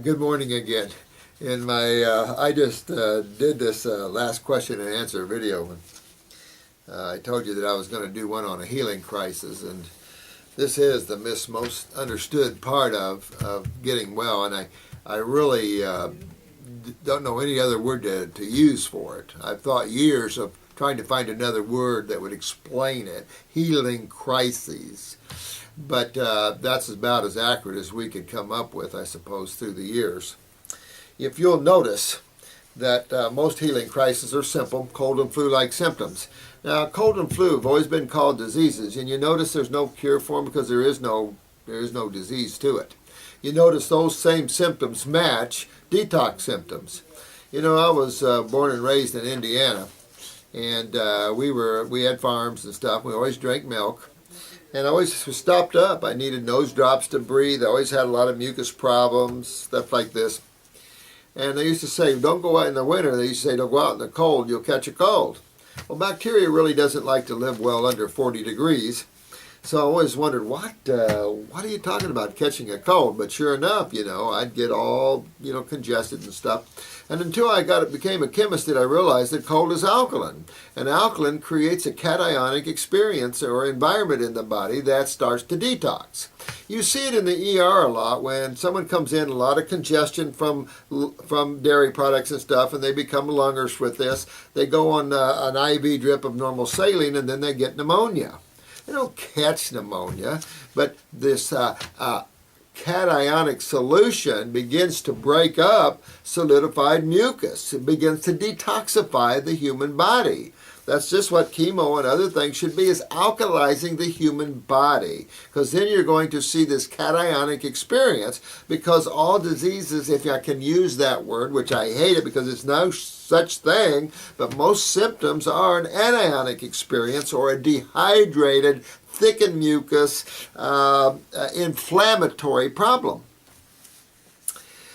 Good morning again. In my, I just did this last question and answer video. I told you that I was going to do one on a healing crisis, and this is the most understood part of getting well, and I really don't know any other word to use for it. I've thought years of trying to find another word that would explain it. Healing crises. But that's about as accurate as we could come up with, I suppose, through the years. If you'll notice that most healing crises are simple, cold and flu-like symptoms. Now, cold and flu have always been called diseases, and you notice there's no cure for them because there is no disease to it. You notice those same symptoms match detox symptoms. You know, I was born and raised in Indiana, and we had farms and stuff. We always drank milk. And I always was stopped up. I needed nose drops to breathe. I always had a lot of mucus problems, stuff like this. And they used to say, don't go out in the winter. They used to say, don't go out in the cold, you'll catch a cold. Well, bacteria really doesn't like to live well under 40 degrees. So I always wondered, what are you talking about, catching a cold? But sure enough, I'd get all, congested and stuff. And until I became a chemist, did I realize that cold is alkaline. And alkaline creates a cationic experience or environment in the body that starts to detox. You see it in the ER a lot when someone comes in, a lot of congestion from dairy products and stuff, and they become lungers with this. They go on an IV drip of normal saline, and then they get pneumonia. They don't catch pneumonia, but this cationic solution begins to break up solidified mucus. It begins to detoxify the human body. That's just what chemo and other things should be, is alkalizing the human body. Because then you're going to see this cationic experience, because all diseases, if I can use that word, which I hate it because it's no such thing, but most symptoms are an anionic experience or a dehydrated, thickened mucus, inflammatory problem.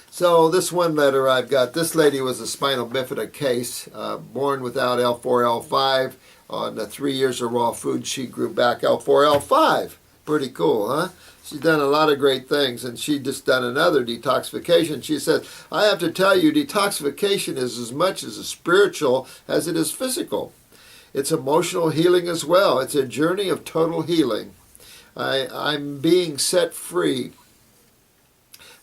So this one letter I've got, this lady was a spinal bifida case, born without L4, L5. On the 3 years of raw food, she grew back L4, L5. Pretty cool, huh? She's done a lot of great things, and she just done another detoxification. She said, I have to tell you, detoxification is as much as a spiritual as it is physical. It's emotional healing as well. It's a journey of total healing. I'm being set free.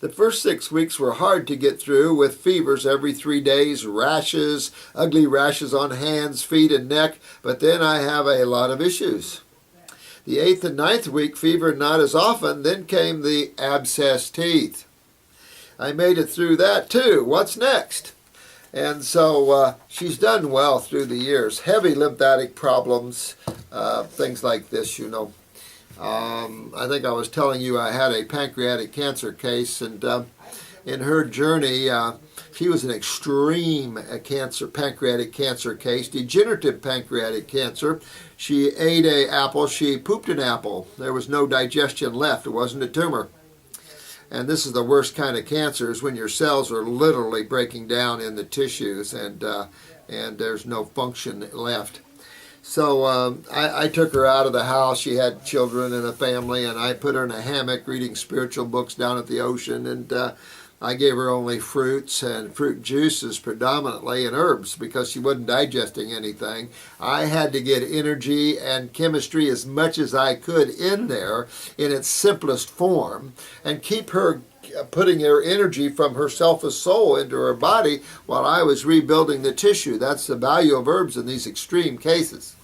The first 6 weeks were hard to get through, with fevers every 3 days, rashes, ugly rashes on hands, feet, and neck, but then I have a lot of issues. The 8th and 9th week, fever not as often, then came the abscessed teeth. I made it through that too. What's next? And so she's done well through the years. Heavy lymphatic problems, things like this, I think I was telling you I had a pancreatic cancer case, and in her journey, she was an extreme pancreatic cancer case, degenerative pancreatic cancer. She ate an apple, she pooped an apple. There was no digestion left, it wasn't a tumor. And this is the worst kind of cancer, is when your cells are literally breaking down in the tissues and there's no function left. So I took her out of the house. She had children and a family, and I put her in a hammock reading spiritual books down at the ocean, and I gave her only fruits and fruit juices predominantly, and herbs, because she wasn't digesting anything. I had to get energy and chemistry as much as I could in there in its simplest form, and keep her putting her energy from her selfish soul into her body while I was rebuilding the tissue. That's the value of herbs in these extreme cases.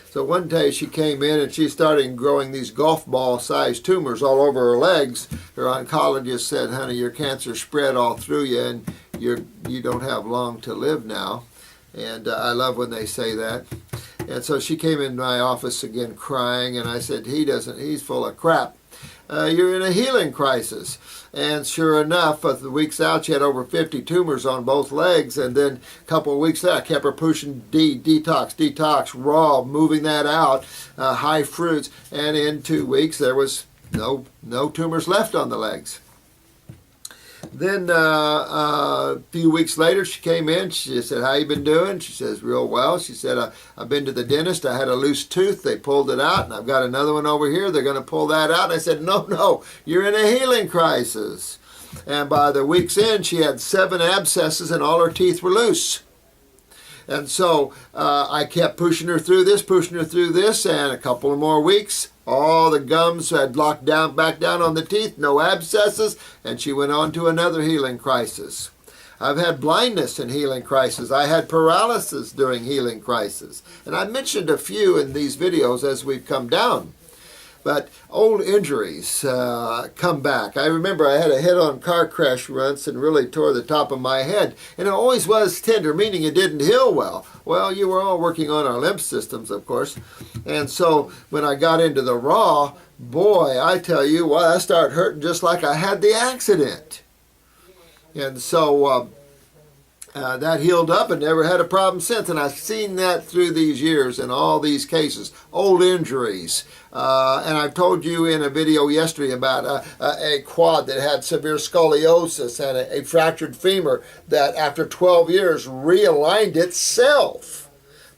So one day she came in and she started growing these golf ball sized tumors all over her legs. Her oncologist said, honey, your cancer spread all through you, and you don't have long to live now. And I love when they say that. And so she came in my office again crying, and I said, he's full of crap. You're in a healing crisis. And sure enough, the weeks out, she had over 50 tumors on both legs. And then a couple of weeks out, I kept her pushing detox, raw, moving that out, high fruits. And in 2 weeks, there was no tumors left on the legs. Then a few weeks later, she came in. She said, how you been doing? She says, real well. She said, I've been to the dentist. I had a loose tooth. They pulled it out, and I've got another one over here. They're going to pull that out. And I said, no, you're in a healing crisis. And by the week's end, she had 7 abscesses and all her teeth were loose. And so I kept pushing her through this, and a couple of more weeks, all the gums had locked down, back down on the teeth, no abscesses, and she went on to another healing crisis. I've had blindness in healing crisis. I had paralysis during healing crisis. And I mentioned a few in these videos as we've come down. But old injuries come back. I remember I had a head-on car crash once and really tore the top of my head. And it always was tender, meaning it didn't heal well. Well, you were all working on our lymph systems, of course. And so when I got into the raw, boy, I tell you what, I started hurting just like I had the accident. And so that healed up and never had a problem since. And I've seen that through these years in all these cases. Old injuries. And I've told you in a video yesterday about a quad that had severe scoliosis and a fractured femur that after 12 years realigned itself,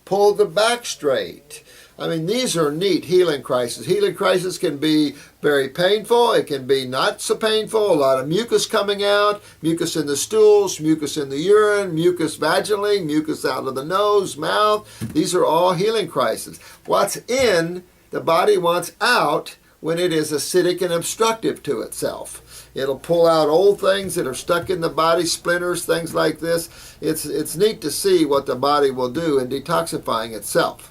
pulled the back straight. I mean, these are neat healing crises. Healing crisis can be very painful. It can be not so painful. A lot of mucus coming out, mucus in the stools, mucus in the urine, mucus vaginally, mucus out of the nose, mouth. These are all healing crises. What's in, the body wants out when it is acidic and obstructive to itself. It'll pull out old things that are stuck in the body, splinters, things like this. It's neat to see what the body will do in detoxifying itself.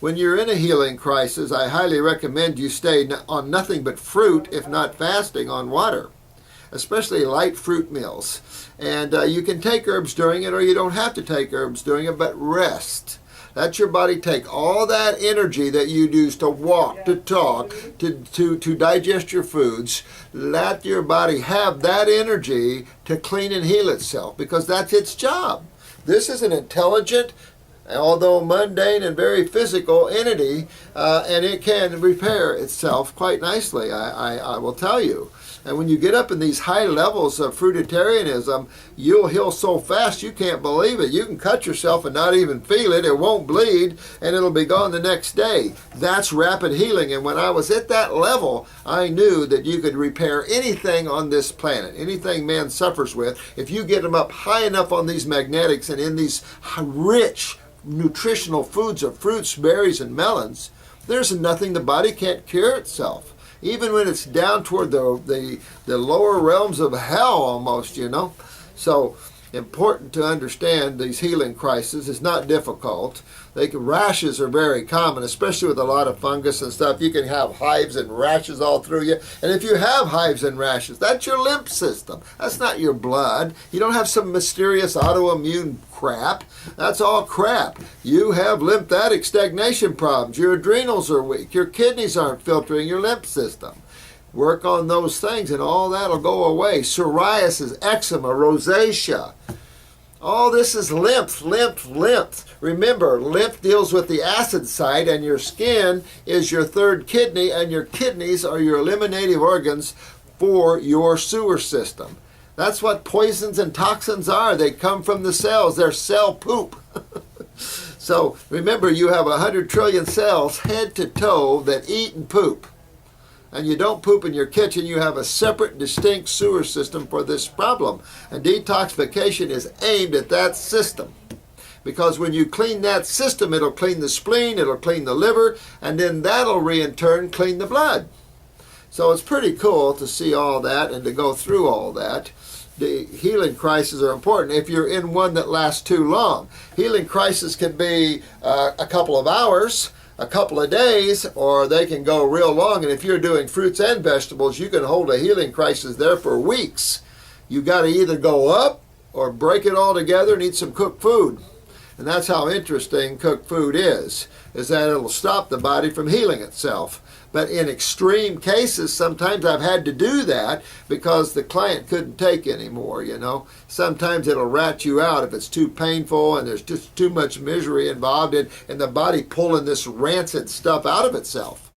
When you're in a healing crisis, I highly recommend you stay on nothing but fruit, if not fasting on water, especially light fruit meals. And you can take herbs during it, or you don't have to take herbs during it, but rest. Let your body take all that energy that you use to walk, to talk, to digest your foods. Let your body have that energy to clean and heal itself, because that's its job. This is an intelligent, although mundane and very physical entity, and it can repair itself quite nicely, I will tell you. And when you get up in these high levels of fruitarianism, you'll heal so fast you can't believe it. You can cut yourself and not even feel it. It won't bleed, and it'll be gone the next day. That's rapid healing. And when I was at that level, I knew that you could repair anything on this planet, anything man suffers with, if you get them up high enough on these magnetics and in these rich nutritional foods of fruits, berries, and melons. There's nothing the body can't cure itself. Even when it's down toward the lower realms of hell almost, you know. So important to understand these healing crises. It's not difficult. Rashes are very common, especially with a lot of fungus and stuff. You can have hives and rashes all through you. And if you have hives and rashes, that's your lymph system. That's not your blood. You don't have some mysterious autoimmune crap. That's all crap. You have lymphatic stagnation problems. Your adrenals are weak. Your kidneys aren't filtering your lymph system. Work on those things and all that'll go away. Psoriasis, eczema, rosacea. All this is lymph. Remember, lymph deals with the acid side, and your skin is your third kidney, and your kidneys are your eliminative organs for your sewer system. That's what poisons and toxins are. They come from the cells. They're cell poop. So remember, you have 100 trillion cells head to toe that eat and poop. And you don't poop in your kitchen. You have a separate, distinct sewer system for this problem. And detoxification is aimed at that system. Because when you clean that system, it'll clean the spleen, it'll clean the liver, and then that'll in turn clean the blood. So it's pretty cool to see all that and to go through all that. The healing crises are important if you're in one that lasts too long. Healing crises can be a couple of hours, a couple of days, or they can go real long. And if you're doing fruits and vegetables, you can hold a healing crisis there for weeks. You got to either go up or break it all together and eat some cooked food. And that's how interesting cooked food is that it'll stop the body from healing itself. But in extreme cases, sometimes I've had to do that because the client couldn't take anymore, you know. Sometimes it'll rat you out if it's too painful and there's just too much misery involved in the body pulling this rancid stuff out of itself.